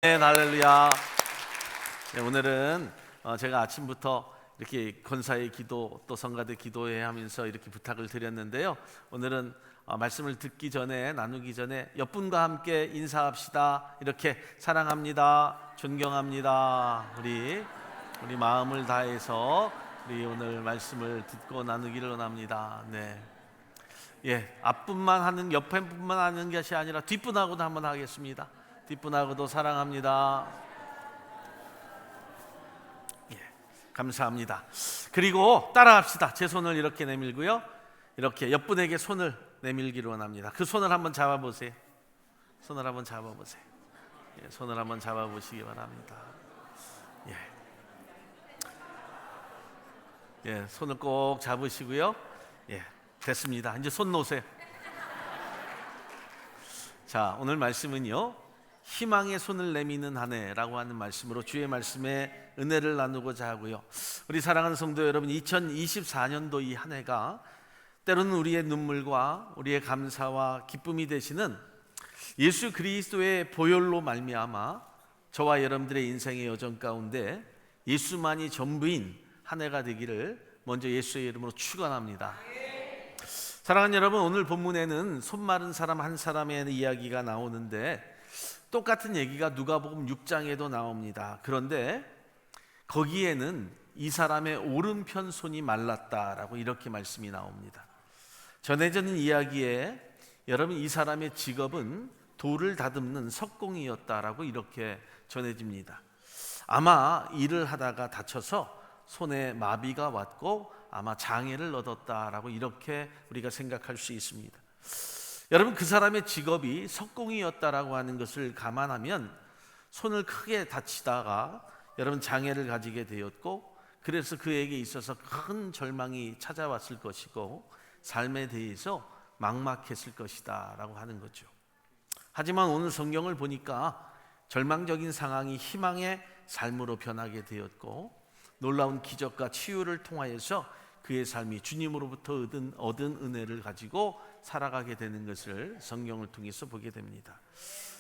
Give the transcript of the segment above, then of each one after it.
네, 할렐루야. 네, 오늘은 제가 아침부터 이렇게 권사의 기도 또 성가대 기도회 하면서 이렇게 부탁을 드렸는데요. 오늘은 말씀을 듣기 전에 나누기 전에 옆분과 함께 인사합시다. 이렇게 사랑합니다, 존경합니다. 우리 마음을 다해서 우리 오늘 말씀을 듣고 나누기를 원합니다. 네. 예, 앞분만 하는 옆분만 하는 것이 아니라 뒷분하고도 한번 하겠습니다. 뒷분하고도 사랑합니다. 예, 감사합니다. 그리고 따라합시다. 제 손을 이렇게 내밀고요, 이렇게 옆분에게 손을 내밀기를 원합니다. 그 손을 한번 잡아보세요. 손을 한번 잡아보세요. 예, 손을 한번 잡아보시기 바랍니다. 예, 예, 손을 꼭 잡으시고요. 예, 됐습니다. 이제 손 놓으세요. 자, 오늘 말씀은요, 희망의 손을 내미는 한 해라고 하는 말씀으로 주의 말씀에 은혜를 나누고자 하고요. 우리 사랑하는 성도 여러분, 2024년도 이 한 해가 때로는 우리의 눈물과 우리의 감사와 기쁨이 되시는 예수 그리스도의 보혈로 말미암아 저와 여러분들의 인생의 여정 가운데 예수만이 전부인 한 해가 되기를 먼저 예수의 이름으로 축원합니다. 사랑하는 여러분, 오늘 본문에는 손 마른 사람 한 사람의 이야기가 나오는데 똑같은 얘기가 누가복음 6장에도 나옵니다. 그런데 거기에는 이 사람의 오른편 손이 말랐다라고 이렇게 말씀이 나옵니다. 전해지는 이야기에 여러분, 이 사람의 직업은 돌을 다듬는 석공이었다라고 이렇게 전해집니다. 아마 일을 하다가 다쳐서 손에 마비가 왔고 아마 장애를 얻었다라고 이렇게 우리가 생각할 수 있습니다. 여러분, 그 사람의 직업이 석공이었다라고 하는 것을 감안하면 손을 크게 다치다가 여러분 장애를 가지게 되었고, 그래서 그에게 있어서 큰 절망이 찾아왔을 것이고 삶에 대해서 막막했을 것이다 라고 하는 거죠. 하지만 오늘 성경을 보니까 절망적인 상황이 희망의 삶으로 변하게 되었고 놀라운 기적과 치유를 통하여서 그의 삶이 주님으로부터 얻은 은혜를 가지고 살아가게 되는 것을 성경을 통해서 보게 됩니다.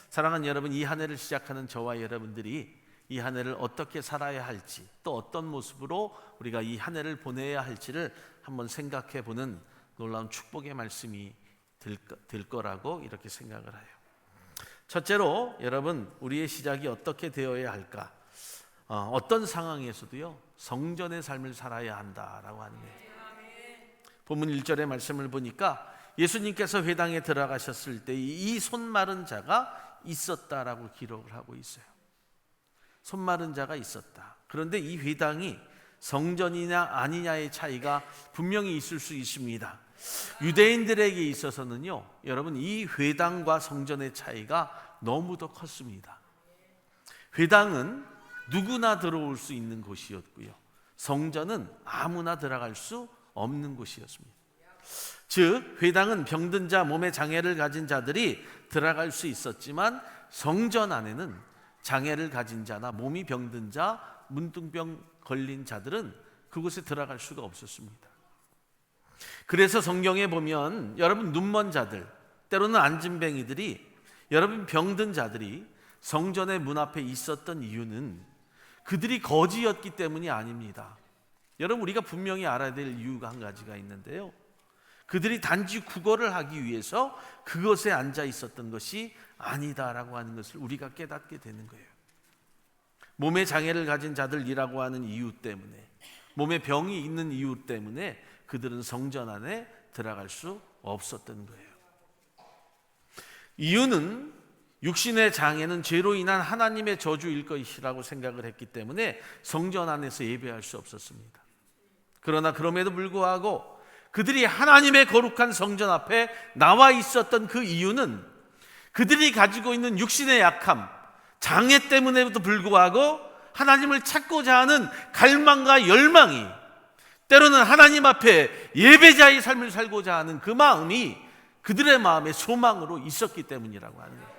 사랑하는 여러분, 이 한 해를 시작하는 저와 여러분들이 이 한 해를 어떻게 살아야 할지, 또 어떤 모습으로 우리가 이 한 해를 보내야 할지를 한번 생각해 보는 놀라운 축복의 말씀이 될 거라고 이렇게 생각을 해요. 첫째로 여러분, 우리의 시작이 어떻게 되어야 할까? 어떤 상황에서도요, 성전의 삶을 살아야 한다라고 하는 거예요. 본문 1절의 말씀을 보니까 예수님께서 회당에 들어가셨을 때 이 손 마른 자가 있었다라고 기록을 하고 있어요. 손 마른 자가 있었다. 그런데 이 회당이 성전이냐 아니냐의 차이가 분명히 있을 수 있습니다. 유대인들에게 있어서는요, 여러분, 이 회당과 성전의 차이가 너무도 컸습니다. 회당은 누구나 들어올 수 있는 곳이었고요, 성전은 아무나 들어갈 수 없는 곳이었습니다. 즉, 회당은 병든 자, 몸에 장애를 가진 자들이 들어갈 수 있었지만 성전 안에는 장애를 가진 자나 몸이 병든 자, 문둥병 걸린 자들은 그곳에 들어갈 수가 없었습니다. 그래서 성경에 보면 여러분, 눈먼 자들, 때로는 안진뱅이들이, 여러분, 병든 자들이 성전의 문 앞에 있었던 이유는 그들이 거지였기 때문이 아닙니다. 여러분, 우리가 분명히 알아야 될 이유가 한 가지가 있는데요, 그들이 단지 구걸을 하기 위해서 그것에 앉아 있었던 것이 아니다라고 하는 것을 우리가 깨닫게 되는 거예요. 몸에 장애를 가진 자들이라고 하는 이유 때문에, 몸에 병이 있는 이유 때문에 그들은 성전 안에 들어갈 수 없었던 거예요. 이유는 육신의 장애는 죄로 인한 하나님의 저주일 것이라고 생각을 했기 때문에 성전 안에서 예배할 수 없었습니다. 그러나 그럼에도 불구하고 그들이 하나님의 거룩한 성전 앞에 나와 있었던 그 이유는 그들이 가지고 있는 육신의 약함, 장애 때문에도 불구하고 하나님을 찾고자 하는 갈망과 열망이, 때로는 하나님 앞에 예배자의 삶을 살고자 하는 그 마음이 그들의 마음의 소망으로 있었기 때문이라고 하는 거예요.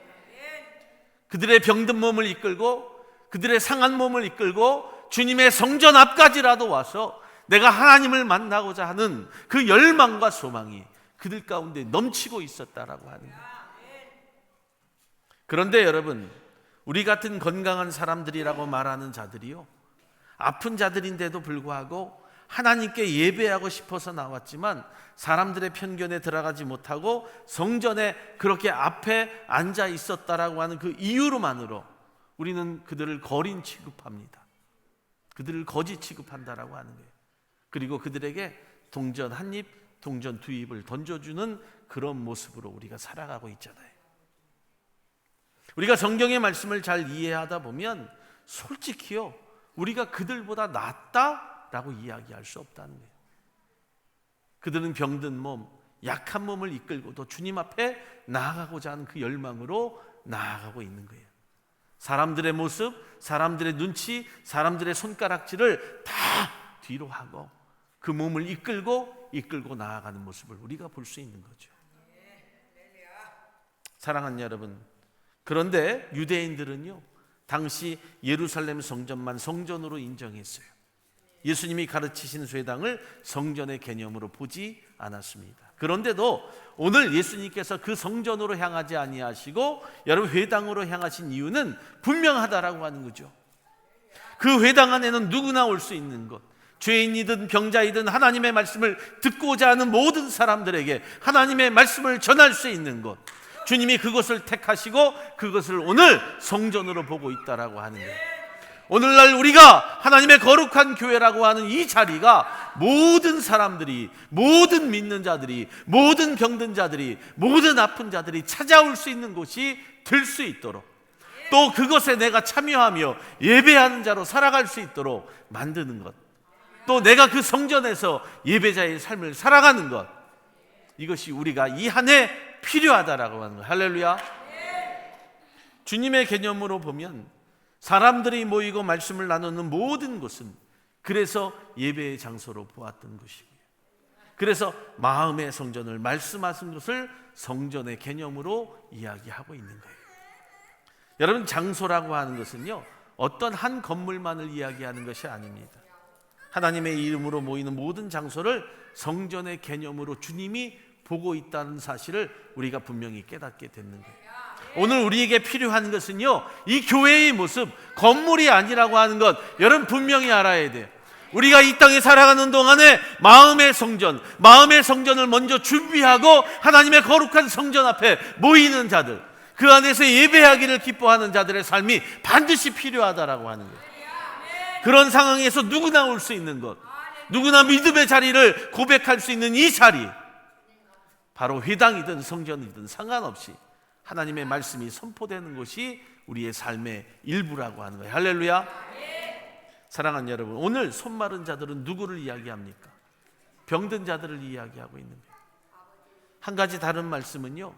그들의 병든 몸을 이끌고 그들의 상한 몸을 이끌고 주님의 성전 앞까지라도 와서 내가 하나님을 만나고자 하는 그 열망과 소망이 그들 가운데 넘치고 있었다라고 하는 거예요. 그런데 여러분, 우리 같은 건강한 사람들이라고 말하는 자들이요, 아픈 자들인데도 불구하고 하나님께 예배하고 싶어서 나왔지만 사람들의 편견에 들어가지 못하고 성전에 그렇게 앞에 앉아 있었다라고 하는 그 이유로만으로 우리는 그들을 거린 취급합니다. 그들을 거지 취급한다라고 하는 거예요. 그리고 그들에게 동전 한 입, 동전 두 입을 던져주는 그런 모습으로 우리가 살아가고 있잖아요. 우리가 성경의 말씀을 잘 이해하다 보면 솔직히요, 우리가 그들보다 낫다라고 이야기할 수 없다는 거예요. 그들은 병든 몸, 약한 몸을 이끌고도 주님 앞에 나아가고자 하는 그 열망으로 나아가고 있는 거예요. 사람들의 모습, 사람들의 눈치, 사람들의 손가락질을 다 뒤로 하고 그 몸을 이끌고 나아가는 모습을 우리가 볼 수 있는 거죠. 사랑하는 여러분, 그런데 유대인들은요, 당시 예루살렘 성전만 성전으로 인정했어요. 예수님이 가르치신 회당을 성전의 개념으로 보지 않았습니다. 그런데도 오늘 예수님께서 그 성전으로 향하지 아니하시고 여러분 회당으로 향하신 이유는 분명하다라고 하는 거죠. 그 회당 안에는 누구나 올 수 있는 것, 죄인이든 병자이든 하나님의 말씀을 듣고자 하는 모든 사람들에게 하나님의 말씀을 전할 수 있는 것, 주님이 그것을 택하시고 그것을 오늘 성전으로 보고 있다라고 하는 거예요. 오늘날 우리가 하나님의 거룩한 교회라고 하는 이 자리가 모든 사람들이, 모든 믿는 자들이, 모든 병든 자들이, 모든 아픈 자들이 찾아올 수 있는 곳이 될 수 있도록, 또 그것에 내가 참여하며 예배하는 자로 살아갈 수 있도록 만드는 것, 또 내가 그 성전에서 예배자의 삶을 살아가는 것, 이것이 우리가 이 한 해 필요하다라고 하는 거예요. 할렐루야. 주님의 개념으로 보면 사람들이 모이고 말씀을 나누는 모든 곳은 그래서 예배의 장소로 보았던 것이고요, 그래서 마음의 성전을 말씀하신 것을 성전의 개념으로 이야기하고 있는 거예요. 여러분, 장소라고 하는 것은요, 어떤 한 건물만을 이야기하는 것이 아닙니다. 하나님의 이름으로 모이는 모든 장소를 성전의 개념으로 주님이 보고 있다는 사실을 우리가 분명히 깨닫게 되는 거예요. 오늘 우리에게 필요한 것은요, 이 교회의 모습, 건물이 아니라고 하는 것 여러분 분명히 알아야 돼요. 우리가 이 땅에 살아가는 동안에 마음의 성전을 먼저 준비하고 하나님의 거룩한 성전 앞에 모이는 자들, 그 안에서 예배하기를 기뻐하는 자들의 삶이 반드시 필요하다라고 하는 거예요. 그런 상황에서 누구나 올 수 있는 것, 누구나 믿음의 자리를 고백할 수 있는 이 자리, 바로 회당이든 성전이든 상관없이 하나님의 말씀이 선포되는 것이 우리의 삶의 일부라고 하는 거예요. 할렐루야. 사랑하는 여러분, 오늘 손마른 자들은 누구를 이야기합니까? 병든 자들을 이야기하고 있는 거예요. 한 가지 다른 말씀은요,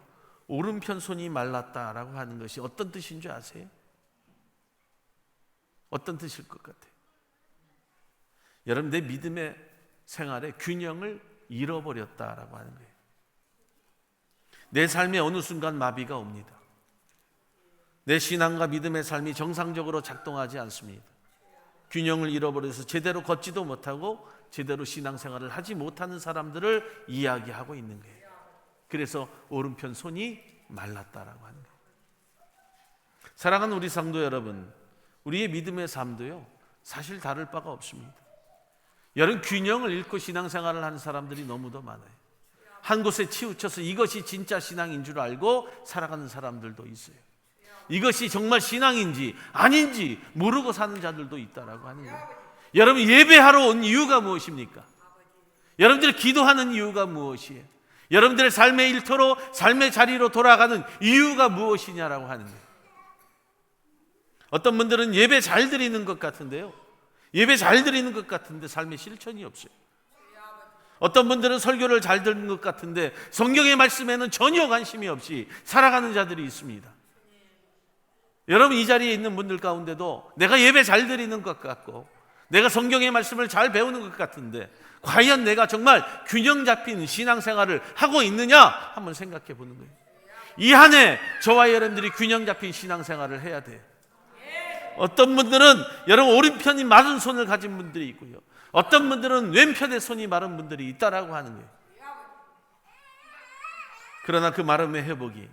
오른편 손이 말랐다라고 하는 것이 어떤 뜻인 줄 아세요? 어떤 뜻일 것 같아요? 여러분, 내 믿음의 생활의 균형을 잃어버렸다라고 하는 거예요. 내 삶에 어느 순간 마비가 옵니다. 내 신앙과 믿음의 삶이 정상적으로 작동하지 않습니다. 균형을 잃어버려서 제대로 걷지도 못하고 제대로 신앙생활을 하지 못하는 사람들을 이야기하고 있는 거예요. 그래서 오른편 손이 말랐다라고 하는 거예요. 사랑하는 우리 성도 여러분, 우리의 믿음의 삶도요, 사실 다를 바가 없습니다. 여러분, 균형을 잃고 신앙생활을 하는 사람들이 너무도 많아요. 한 곳에 치우쳐서 이것이 진짜 신앙인 줄 알고 살아가는 사람들도 있어요. 이것이 정말 신앙인지 아닌지 모르고 사는 자들도 있다라고 하는 거예요. 여러분, 예배하러 온 이유가 무엇입니까? 여러분들이 기도하는 이유가 무엇이에요? 여러분들의 삶의 일터로, 삶의 자리로 돌아가는 이유가 무엇이냐라고 하는 거예요. 어떤 분들은 예배 잘 드리는 것 같은데요, 예배 잘 드리는 것 같은데 삶의 실천이 없어요. 어떤 분들은 설교를 잘 듣는 것 같은데 성경의 말씀에는 전혀 관심이 없이 살아가는 자들이 있습니다. 여러분, 이 자리에 있는 분들 가운데도 내가 예배 잘 드리는 것 같고 내가 성경의 말씀을 잘 배우는 것 같은데 과연 내가 정말 균형 잡힌 신앙생활을 하고 있느냐 한번 생각해 보는 거예요. 이 한 해 저와 여러분들이 균형 잡힌 신앙생활을 해야 돼요. 어떤 분들은 여러분 오른편이 마른 손을 가진 분들이 있고요, 어떤 분들은 왼편의 손이 마른 분들이 있다라고 하는 거예요. 그러나 그 마름의 회복이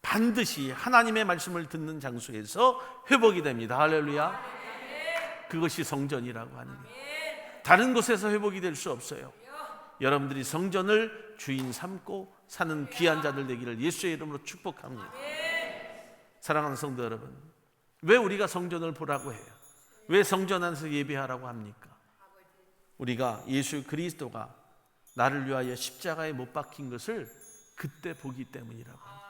반드시 하나님의 말씀을 듣는 장소에서 회복이 됩니다. 할렐루야. 그것이 성전이라고 하는 거예요. 다른 곳에서 회복이 될 수 없어요. 여러분들이 성전을 주인 삼고 사는 귀한 자들 되기를 예수의 이름으로 축복합니다. 사랑하는 성도 여러분, 왜 우리가 성전을 보라고 해요? 왜 성전 안에서 예배하라고 합니까? 우리가 예수 그리스도가 나를 위하여 십자가에 못 박힌 것을 그때 보기 때문이라고 합니다.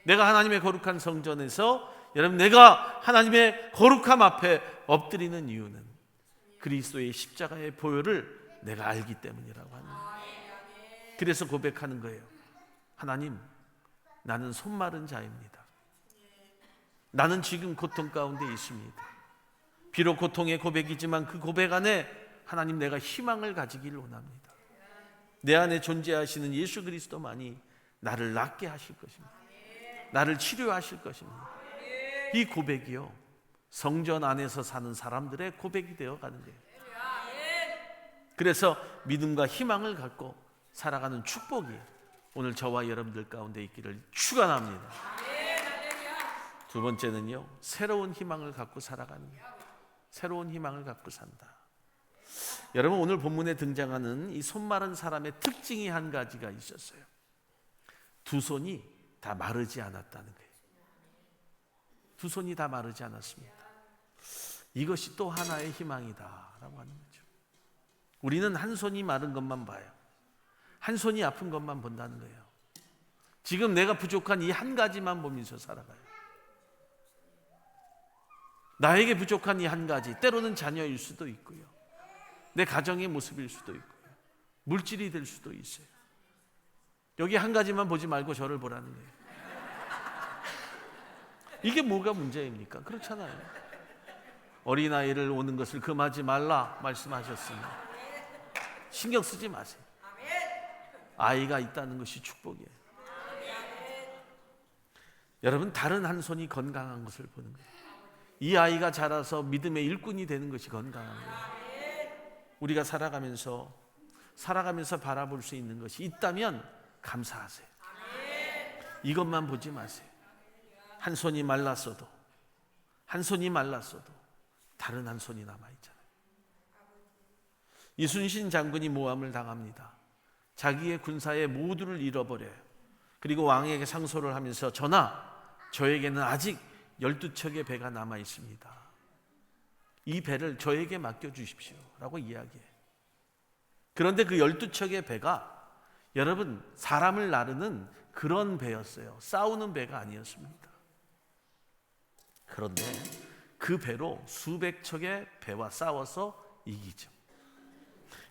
내가 하나님의 거룩한 성전에서 여러분 내가 하나님의 거룩함 앞에 엎드리는 이유는 그리스도의 십자가의 보혈을 내가 알기 때문이라고 합니다. 그래서 고백하는 거예요. 하나님, 나는 손마른 자입니다. 나는 지금 고통 가운데 있습니다. 비록 고통의 고백이지만 그 고백 안에 하나님 내가 희망을 가지기를 원합니다. 내 안에 존재하시는 예수 그리스도만이 나를 낫게 하실 것입니다. 나를 치료하실 것입니다. 이 고백이요, 성전 안에서 사는 사람들의 고백이 되어가는 거예요. 그래서 믿음과 희망을 갖고 살아가는 축복이 오늘 저와 여러분들 가운데 있기를 축원합니다. 두 번째는요, 새로운 희망을 갖고 살아가는 거예요. 새로운 희망을 갖고 산다. 여러분, 오늘 본문에 등장하는 이 손마른 사람의 특징이 한 가지가 있었어요. 두 손이 다 마르지 않았다는 거예요. 두 손이 다 마르지 않았습니다. 이것이 또 하나의 희망이다라고 하는 거죠. 우리는 한 손이 마른 것만 봐요. 한 손이 아픈 것만 본다는 거예요. 지금 내가 부족한 이 한 가지만 보면서 살아가요. 나에게 부족한 이 한 가지, 때로는 자녀일 수도 있고요, 내 가정의 모습일 수도 있고요, 물질이 될 수도 있어요. 여기 한 가지만 보지 말고 저를 보라는 거예요. 이게 뭐가 문제입니까? 그렇잖아요. 어린아이를 오는 것을 금하지 말라 말씀하셨습니다. 신경 쓰지 마세요. 아이가 있다는 것이 축복이에요. 여러분, 다른 한 손이 건강한 것을 보는 거예요. 이 아이가 자라서 믿음의 일꾼이 되는 것이 건강한 거예요. 우리가 살아가면서 바라볼 수 있는 것이 있다면 감사하세요. 이것만 보지 마세요. 한 손이 말랐어도 다른 한 손이 남아있잖아요. 이순신 장군이 모함을 당합니다. 자기의 군사의 모두를 잃어버려요. 그리고 왕에게 상소를 하면서 전하, 저에게는 아직 12척의 배가 남아있습니다. 이 배를 저에게 맡겨주십시오 라고 이야기해요. 그런데 그 12척의 배가 여러분 사람을 나르는 그런 배였어요. 싸우는 배가 아니었습니다. 그런데 그 배로 수백 척의 배와 싸워서 이기죠.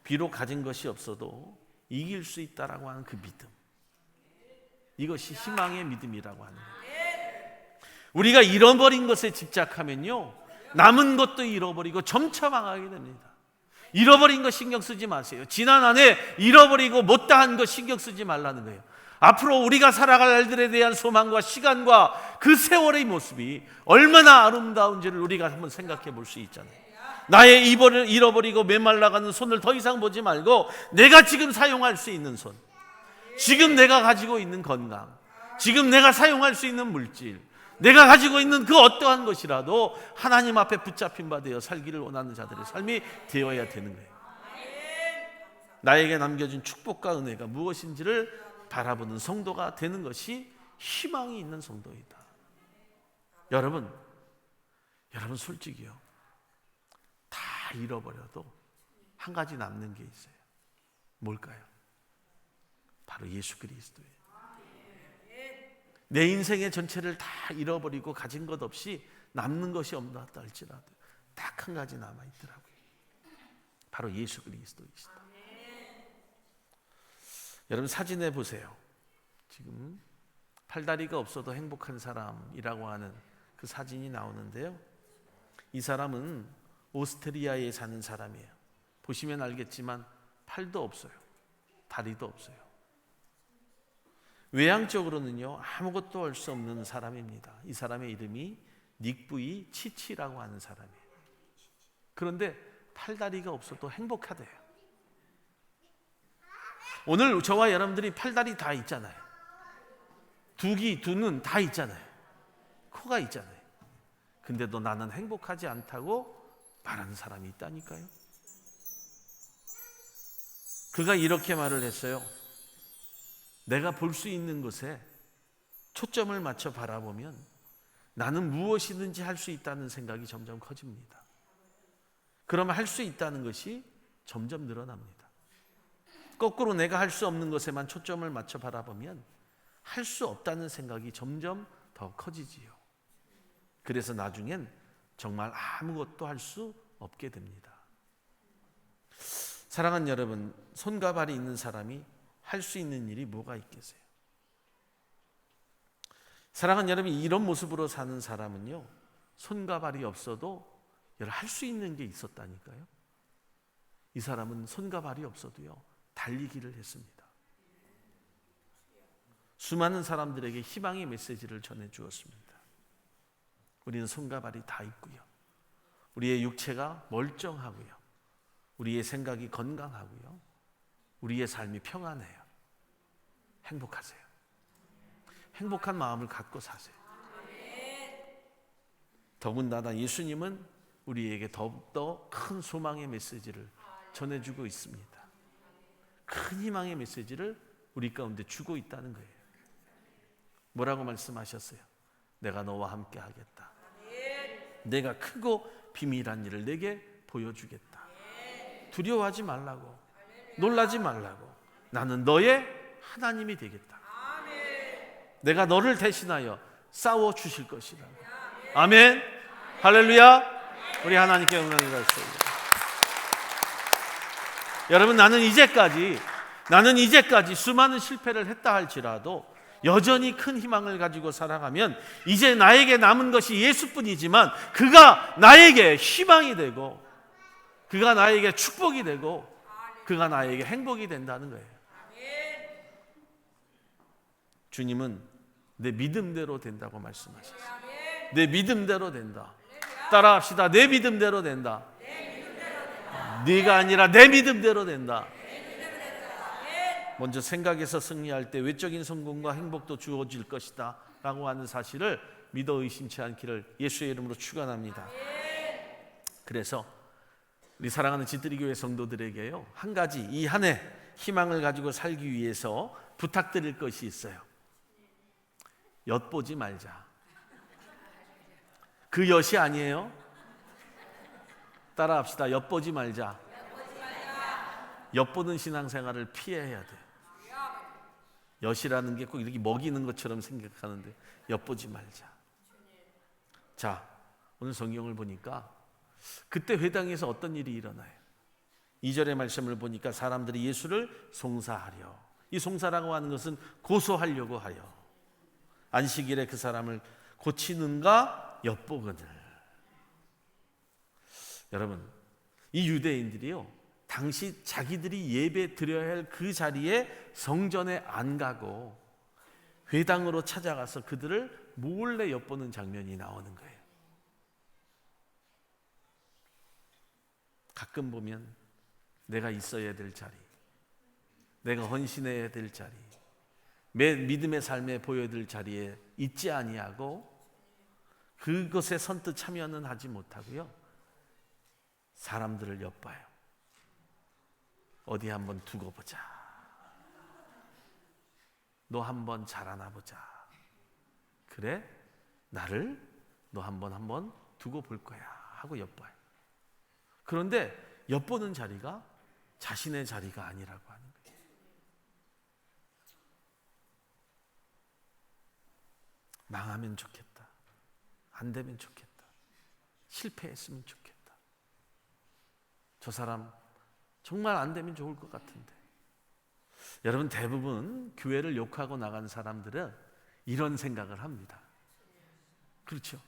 비록 가진 것이 없어도 이길 수 있다라고 하는 그 믿음, 이것이 희망의 믿음이라고 하는 거예요. 우리가 잃어버린 것에 집착하면요, 남은 것도 잃어버리고 점차 망하게 됩니다. 잃어버린 거 신경 쓰지 마세요. 지난 한 해 잃어버리고 못다한 거 신경 쓰지 말라는 거예요. 앞으로 우리가 살아갈 날들에 대한 소망과 시간과 그 세월의 모습이 얼마나 아름다운지를 우리가 한번 생각해 볼 수 있잖아요. 나의 잃어버리고 메말라가는 손을 더 이상 보지 말고 내가 지금 사용할 수 있는 손, 지금 내가 가지고 있는 건강, 지금 내가 사용할 수 있는 물질, 내가 가지고 있는 그 어떠한 것이라도 하나님 앞에 붙잡힌 바 되어 살기를 원하는 자들의 삶이 되어야 되는 거예요. 나에게 남겨진 축복과 은혜가 무엇인지를 바라보는 성도가 되는 것이 희망이 있는 성도이다. 여러분 솔직히요, 다 잃어버려도 한 가지 남는 게 있어요. 뭘까요? 바로 예수 그리스도예요. 내 인생의 전체를 다 잃어버리고 가진 것 없이 남는 것이 없다 할지라도 딱 한 가지 남아있더라고요. 바로 예수 그리스도이시다. 여러분 사진에 보세요. 지금 팔다리가 없어도 행복한 사람이라고 하는 그 사진이 나오는데요, 이 사람은 오스트리아에 사는 사람이에요. 보시면 알겠지만 팔도 없어요, 다리도 없어요. 외향적으로는요 아무것도 할 수 없는 사람입니다. 이 사람의 이름이 닉부이 치치라고 하는 사람이에요. 그런데 팔다리가 없어도 행복하대요. 오늘 저와 여러분들이 팔다리 다 있잖아요. 두 귀, 두 눈 다 있잖아요. 코가 있잖아요. 근데도 나는 행복하지 않다고 말하는 사람이 있다니까요. 그가 이렇게 말을 했어요. 내가 볼 수 있는 것에 초점을 맞춰 바라보면 나는 무엇이든지 할 수 있다는 생각이 점점 커집니다. 그러면 할 수 있다는 것이 점점 늘어납니다. 거꾸로 내가 할 수 없는 것에만 초점을 맞춰 바라보면 할 수 없다는 생각이 점점 더 커지지요. 그래서 나중엔 정말 아무것도 할 수 없게 됩니다. 사랑하는 여러분, 손과 발이 있는 사람이 할 수 있는 일이 뭐가 있겠어요? 사랑하는 여러분, 이런 모습으로 사는 사람은요, 손과 발이 없어도 할 수 있는 게 있었다니까요. 이 사람은 손과 발이 없어도요, 달리기를 했습니다. 수많은 사람들에게 희망의 메시지를 전해주었습니다. 우리는 손과 발이 다 있고요, 우리의 육체가 멀쩡하고요, 우리의 생각이 건강하고요, 우리의 삶이 평안해요. 행복하세요. 행복한 마음을 갖고 사세요. 더군다나 예수님은 우리에게 더욱더 큰 소망의 메시지를 전해주고 있습니다. 큰 희망의 메시지를 우리 가운데 주고 있다는 거예요. 뭐라고 말씀하셨어요? 내가 너와 함께 하겠다. 내가 크고 비밀한 일을 내게 보여주겠다. 두려워하지 말라고, 놀라지 말라고. 나는 너의 하나님이 되겠다. 내가 너를 대신하여 싸워 주실 것이다. 아멘. 할렐루야. 우리 하나님께 영광을 드립니다. 여러분, 나는 이제까지 수많은 실패를 했다 할지라도 여전히 큰 희망을 가지고 살아가면 이제 나에게 남은 것이 예수뿐이지만 그가 나에게 희망이 되고, 그가 나에게 축복이 되고, 그가 나에게 행복이 된다는 거예요. 주님은 내 믿음대로 된다고 말씀하셨어요. 내 믿음대로 된다. 따라합시다. 내 믿음대로 된다. 네가 아니라 내 믿음대로 된다. 먼저 생각에서 승리할 때 외적인 성공과 행복도 주어질 것이다 라고 하는 사실을 믿어 의심치 않기를 예수의 이름으로 축원합니다. 그래서 우리 사랑하는 지드리교회 성도들에게요, 한 가지 이 한 해 희망을 가지고 살기 위해서 부탁드릴 것이 있어요. 엿보지 말자. 그 엿이 아니에요. 따라합시다. 엿보지 말자. 엿보는 신앙생활을 피해야 돼. 엿이라는 게 꼭 이렇게 먹이는 것처럼 생각하는데 엿보지 말자. 자, 오늘 성경을 보니까 그때 회당에서 어떤 일이 일어나요? 2절의 말씀을 보니까 사람들이 예수를 송사하려, 이 송사라고 하는 것은 고소하려고 하여 안식일에 그 사람을 고치는가 엿보거늘. 여러분, 이 유대인들이요, 당시 자기들이 예배 드려야 할 그 자리에 성전에 안 가고 회당으로 찾아가서 그들을 몰래 엿보는 장면이 나오는 거예요. 가끔 보면 내가 있어야 될 자리, 내가 헌신해야 될 자리, 믿음의 삶에 보여야 될 자리에 있지 아니하고 그것에 선뜻 참여는 하지 못하고요, 사람들을 엿봐요. 어디 한번 두고 보자. 너 한번 자라나 보자. 그래? 나를 너 한번 두고 볼 거야 하고 엿봐요. 그런데 엿보는 자리가 자신의 자리가 아니라고 하는 거예요. 망하면 좋겠다. 안 되면 좋겠다. 실패했으면 좋겠다. 저 사람 정말 안 되면 좋을 것 같은데. 여러분, 대부분 교회를 욕하고 나간 사람들은 이런 생각을 합니다. 그렇죠?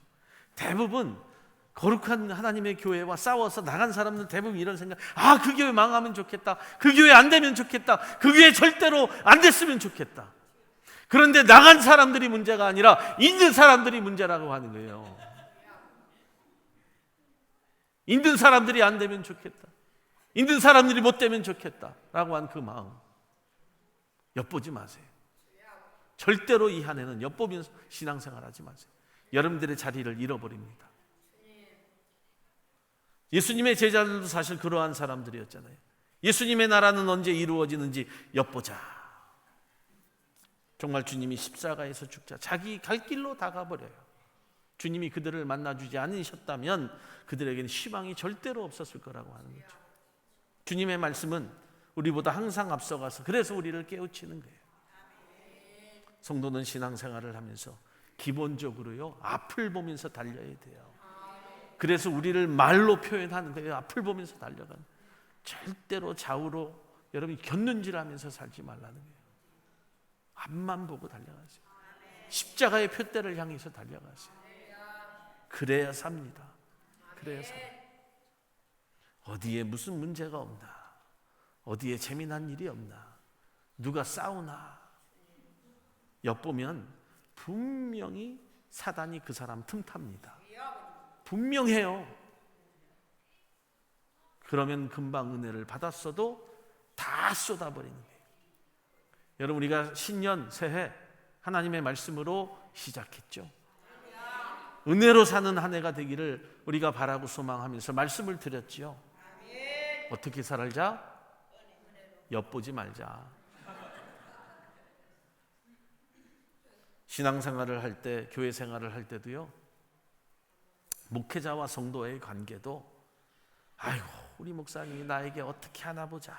대부분 거룩한 하나님의 교회와 싸워서 나간 사람들은 대부분 이런 생각, 그 교회 망하면 좋겠다, 그 교회 안 되면 좋겠다, 그 교회 절대로 안 됐으면 좋겠다. 그런데 나간 사람들이 문제가 아니라 있는 사람들이 문제라고 하는 거예요. 있는 사람들이 안 되면 좋겠다, 있는 사람들이 못 되면 좋겠다 라고 한 그 마음 엿보지 마세요. 절대로 이 한 해는 엿보면서 신앙생활하지 마세요. 여러분들의 자리를 잃어버립니다. 예수님의 제자들도 사실 그러한 사람들이었잖아요. 예수님의 나라는 언제 이루어지는지 엿보자. 정말 주님이 십자가에서 죽자 자기 갈 길로 다 가버려요. 주님이 그들을 만나주지 않으셨다면 그들에게는 희망이 절대로 없었을 거라고 하는 거죠. 주님의 말씀은 우리보다 항상 앞서가서 그래서 우리를 깨우치는 거예요. 성도는 신앙생활을 하면서 기본적으로요, 앞을 보면서 달려야 돼요. 그래서 우리를 말로 표현하는 거예요. 앞을 보면서 달려가는. 절대로 좌우로 여러분이 곁눈질하면서 살지 말라는 거예요. 앞만 보고 달려가세요. 십자가의 표대를 향해서 달려가세요. 그래야 삽니다. 그래야 삽니다. 어디에 무슨 문제가 없나? 어디에 재미난 일이 없나? 누가 싸우나? 엿보면 분명히 사단이 그 사람 틈탑니다. 분명해요. 그러면 금방 은혜를 받았어도 다 쏟아버리는 거예요. 여러분, 우리가 신년 새해 하나님의 말씀으로 시작했죠. 은혜로 사는 한 해가 되기를 우리가 바라고 소망하면서 말씀을 드렸지요. 어떻게 살자? 엿보지 말자. 신앙생활을 할 때, 교회 생활을 할 때도요, 목회자와 성도의 관계도 아이고 우리 목사님이 나에게 어떻게 하나 보자,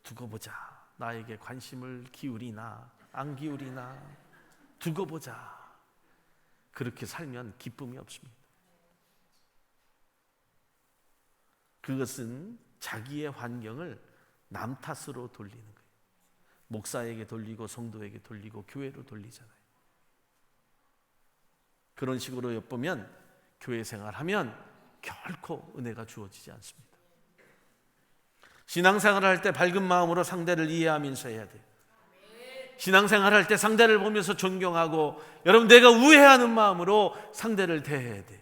두고 보자, 나에게 관심을 기울이나 안 기울이나 두고 보자. 그렇게 살면 기쁨이 없습니다. 그것은 자기의 환경을 남 탓으로 돌리는 거예요. 목사에게 돌리고 성도에게 돌리고 교회로 돌리잖아요. 그런 식으로 엿보면 교회 생활하면 결코 은혜가 주어지지 않습니다. 신앙생활을 할 때 밝은 마음으로 상대를 이해하면서 해야 돼요. 신앙생활을 할 때 상대를 보면서 존경하고, 여러분 내가 우애하는 마음으로 상대를 대해야 돼요.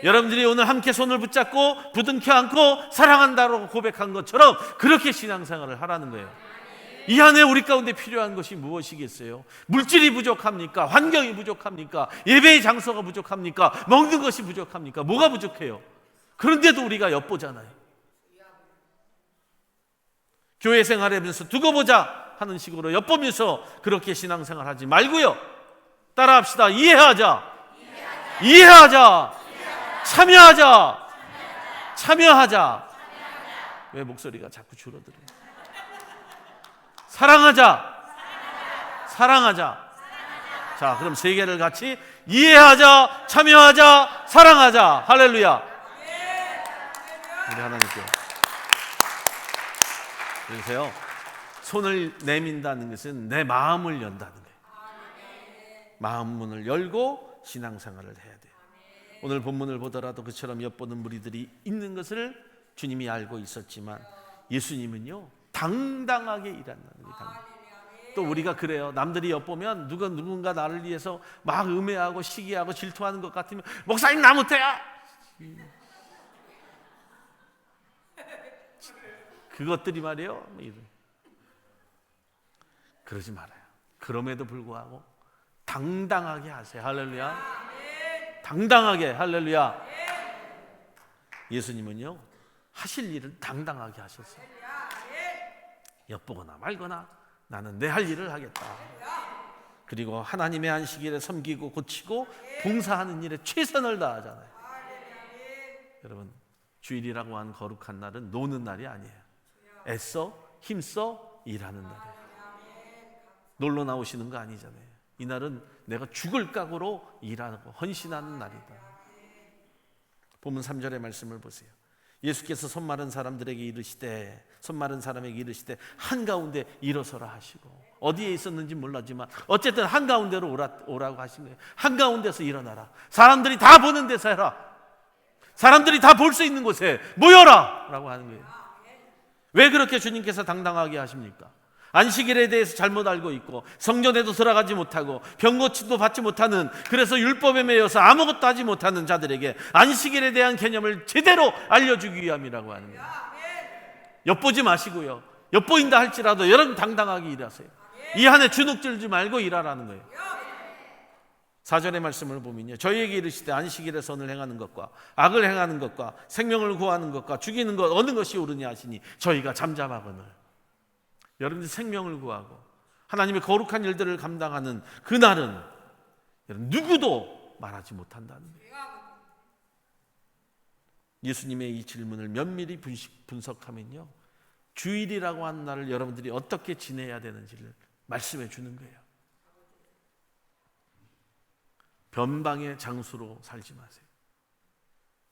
여러분들이 오늘 함께 손을 붙잡고 부둥켜 안고 사랑한다고 고백한 것처럼 그렇게 신앙생활을 하라는 거예요. 이 안에 우리 가운데 필요한 것이 무엇이겠어요? 물질이 부족합니까? 환경이 부족합니까? 예배의 장소가 부족합니까? 먹는 것이 부족합니까? 뭐가 부족해요? 그런데도 우리가 엿보잖아요. 교회 생활하면서 두고 보자 하는 식으로 엿보면서 그렇게 신앙생활 하지 말고요, 따라합시다. 이해하자. 참여하자. 왜 목소리가 자꾸 줄어들어요? 사랑하자. 자, 그럼 세 개를 같이 이해하자, 참여하자, 사랑하자. 할렐루야. 우리 하나님께 그러세요. 손을 내민다는 것은 내 마음을 연다는 거예요. 마음 문을 열고 신앙생활을 해야 돼요. 오늘 본문을 보더라도 그처럼 엿보는 무리들이 있는 것을 주님이 알고 있었지만 예수님은요, 당당하게 일한다는 거예요. 또 우리가 그래요. 남들이 엿보면 누군가 나를 위해서 막 음해하고 시기하고 질투하는 것 같으면 목사님 나 못해요. 그것들이 말이에요. 그러지 말아요. 그럼에도 불구하고 당당하게 하세요. 할렐루야. 당당하게. 할렐루야. 예수님은요, 하실 일을 당당하게 하셨어요. 엿보거나 말거나 나는 내 할 일을 하겠다. 그리고 하나님의 안식일에 섬기고 고치고 봉사하는 일에 최선을 다하잖아요. 여러분, 주일이라고 하는 거룩한 날은 노는 날이 아니에요. 애써 힘써 일하는 날이에요. 놀러 나오시는 거 아니잖아요. 이 날은 내가 죽을 각오로 일하고 헌신하는 날이다. 본문 3절의 말씀을 보세요. 예수께서 손 마른 사람들에게 이르시되, 손 마른 사람에게 이르시되 한가운데 일어서라 하시고, 어디에 있었는지 몰랐지만 어쨌든 한가운데로 오라고 하신 거예요. 한가운데서 일어나라. 사람들이 다 보는 데서 해라. 사람들이 다 볼 수 있는 곳에 모여라 라고 하는 거예요. 왜 그렇게 주님께서 당당하게 하십니까? 안식일에 대해서 잘못 알고 있고 성전에도 들어가지 못하고 병고침도 받지 못하는, 그래서 율법에 매여서 아무것도 하지 못하는 자들에게 안식일에 대한 개념을 제대로 알려주기 위함이라고 하는 거예요. 엿보지 마시고요, 엿보인다 할지라도 여러분 당당하게 일하세요. 이 한 해 주눅 들지 말고 일하라는 거예요. 4절의 말씀을 보면요, 저희에게 이르시되 안식일에 선을 행하는 것과 악을 행하는 것과 생명을 구하는 것과 죽이는 것 어느 것이 옳으냐 하시니 저희가 잠잠하거늘. 여러분들 생명을 구하고 하나님의 거룩한 일들을 감당하는 그날은 여러분 누구도 말하지 못한다는 거예요. 예수님의 이 질문을 면밀히 분석하면요, 주일이라고 하는 날을 여러분들이 어떻게 지내야 되는지를 말씀해 주는 거예요. 변방의 장수로 살지 마세요.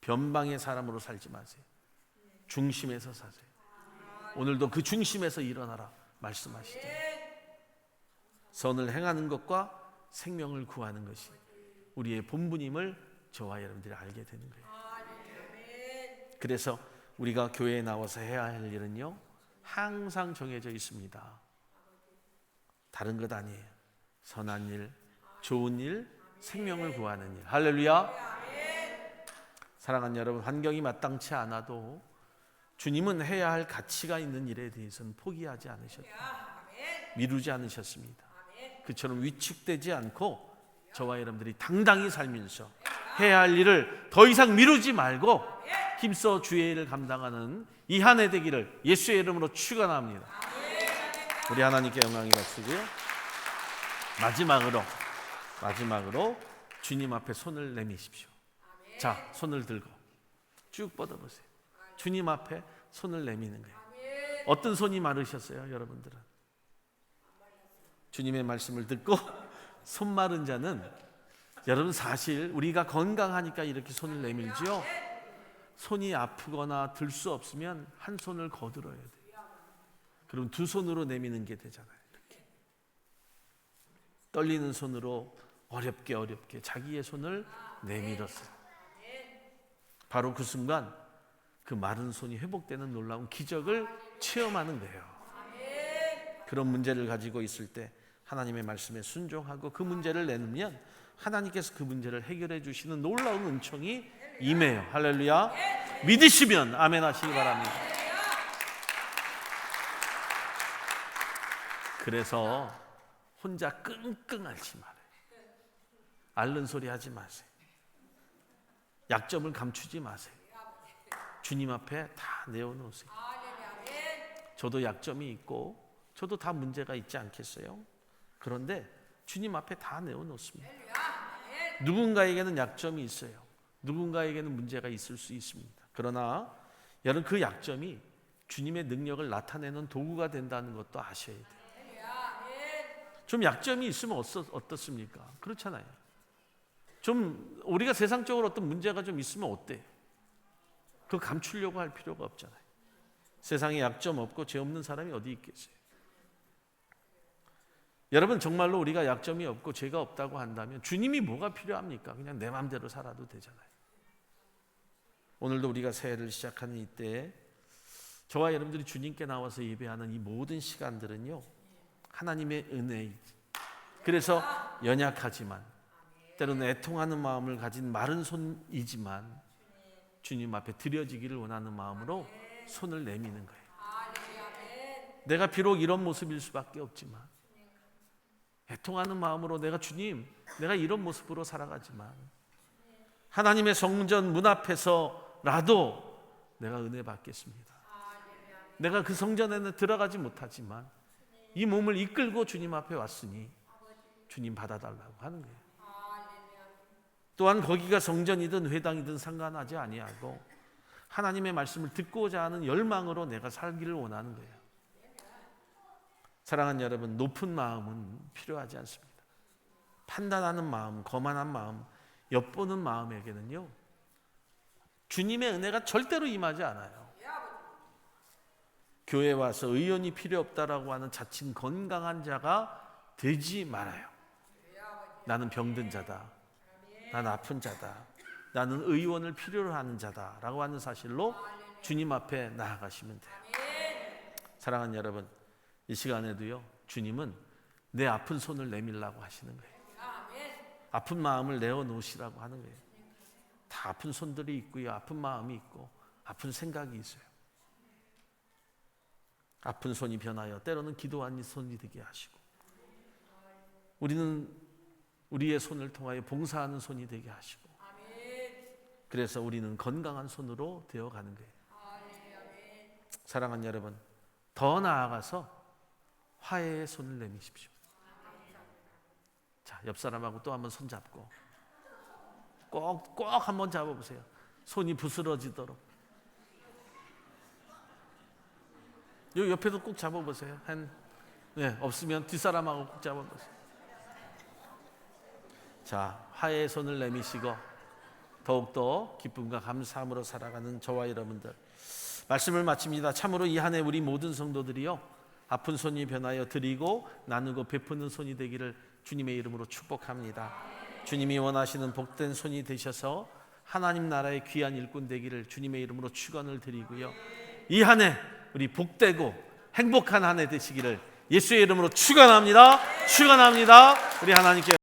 변방의 사람으로 살지 마세요. 중심에서 사세요. 오늘도 그 중심에서 일어나라 말씀하시죠. 선을 행하는 것과 생명을 구하는 것이 우리의 본분임을 저와 여러분들이 알게 되는 거예요. 그래서 우리가 교회에 나와서 해야 할 일은요, 항상 정해져 있습니다. 다른 것 아니에요. 선한 일, 좋은 일, 생명을 구하는 일. 할렐루야. 사랑하는 여러분, 환경이 마땅치 않아도 주님은 해야 할 가치가 있는 일에 대해서는 포기하지 않으셨다. 미루지 않으셨습니다. 그처럼 위축되지 않고 저와 여러분들이 당당히 살면서 해야 할 일을 더 이상 미루지 말고 힘써 주의 일을 감당하는 이 한 해 되기를 예수의 이름으로 축원합니다. 우리 하나님께 영광이 받으시고요. 마지막으로 주님 앞에 손을 내미십시오. 자, 손을 들고 쭉 뻗어보세요. 주님 앞에 손을 내미는 거예요. 어떤 손이 마르셨어요, 여러분들은? 주님의 말씀을 듣고 손 마른 자는, 여러분 사실 우리가 건강하니까 이렇게 손을 내밀지요. 손이 아프거나 들 수 없으면 한 손을 거들어야 돼요. 그럼 두 손으로 내미는 게 되잖아요. 이렇게 떨리는 손으로 어렵게 자기의 손을 내밀었어요. 바로 그 순간 그 마른 손이 회복되는 놀라운 기적을 체험하는 거예요. 그런 문제를 가지고 있을 때 하나님의 말씀에 순종하고 그 문제를 내놓으면 하나님께서 그 문제를 해결해 주시는 놀라운 은총이 임해요. 할렐루야. 믿으시면 아멘 하시기 바랍니다. 그래서 혼자 끙끙 앓지 말아요. 앓는 소리 하지 마세요. 약점을 감추지 마세요. 주님 앞에 다 내어놓으세요. 저도 약점이 있고 저도 다 문제가 있지 않겠어요? 그런데 주님 앞에 다 내어놓습니다. 누군가에게는 약점이 있어요. 누군가에게는 문제가 있을 수 있습니다. 그러나 여러분, 그 약점이 주님의 능력을 나타내는 도구가 된다는 것도 아셔야 돼요. 좀 약점이 있으면 어떻습니까? 그렇잖아요. 좀 우리가 세상적으로 어떤 문제가 좀 있으면 어때요? 그거 감추려고 할 필요가 없잖아요. 세상에 약점 없고 죄 없는 사람이 어디 있겠어요? 여러분, 정말로 우리가 약점이 없고 죄가 없다고 한다면 주님이 뭐가 필요합니까? 그냥 내 마음대로 살아도 되잖아요. 오늘도 우리가 새해를 시작하는 이때 저와 여러분들이 주님께 나와서 예배하는 이 모든 시간들은요, 하나님의 은혜이지. 그래서 연약하지만 때로는 애통하는 마음을 가진 마른 손이지만 주님 앞에 드려지기를 원하는 마음으로 손을 내미는 거예요. 내가 비록 이런 모습일 수밖에 없지만 애통하는 마음으로 주님, 내가 이런 모습으로 살아가지만 하나님의 성전 문 앞에서라도 내가 은혜 받겠습니다. 내가 그 성전에는 들어가지 못하지만 이 몸을 이끌고 주님 앞에 왔으니 주님 받아달라고 하는 거예요. 또한 거기가 성전이든 회당이든 상관하지 아니하고 하나님의 말씀을 듣고자 하는 열망으로 내가 살기를 원하는 거예요. 사랑하는 여러분, 높은 마음은 필요하지 않습니다. 판단하는 마음, 거만한 마음, 엿보는 마음에게는요, 주님의 은혜가 절대로 임하지 않아요. 교회에 와서 의원이 필요 없다라고 하는 자칭 건강한 자가 되지 말아요. 나는 병든 자다, 나는 아픈 자다, 나는 의원을 필요로 하는 자다라고 하는 사실로 주님 앞에 나아가시면 돼요. 사랑하는 여러분, 이 시간에도요, 주님은 내 아픈 손을 내밀라고 하시는 거예요. 아픈 마음을 내어놓으시라고 하는 거예요. 다 아픈 손들이 있고요, 아픈 마음이 있고 아픈 생각이 있어요. 아픈 손이 변하여 때로는 기도한 손이 되게 하시고, 우리는 우리의 손을 통하여 봉사하는 손이 되게 하시고, 그래서 우리는 건강한 손으로 되어가는 거예요. 사랑하는 여러분, 더 나아가서 화해의 손을 내미십시오. 자, 옆 사람하고 또 한번 손 잡고 꼭 한번 잡아보세요. 손이 부스러지도록. 요 옆에도 꼭 잡아보세요. 없으면 뒷사람하고 꼭 잡아보세요. 자, 화해의 손을 내미시고 더욱더 기쁨과 감사함으로 살아가는 저와 여러분들, 말씀을 마칩니다. 참으로 이 한 해 우리 모든 성도들이요, 아픈 손이 변하여 드리고 나누고 베푸는 손이 되기를 주님의 이름으로 축복합니다. 주님이 원하시는 복된 손이 되셔서 하나님 나라의 귀한 일꾼 되기를 주님의 이름으로 축원을 드리고요, 이 한 해 우리 복되고 행복한 한 해 되시기를 예수의 이름으로 축원합니다. 우리 하나님께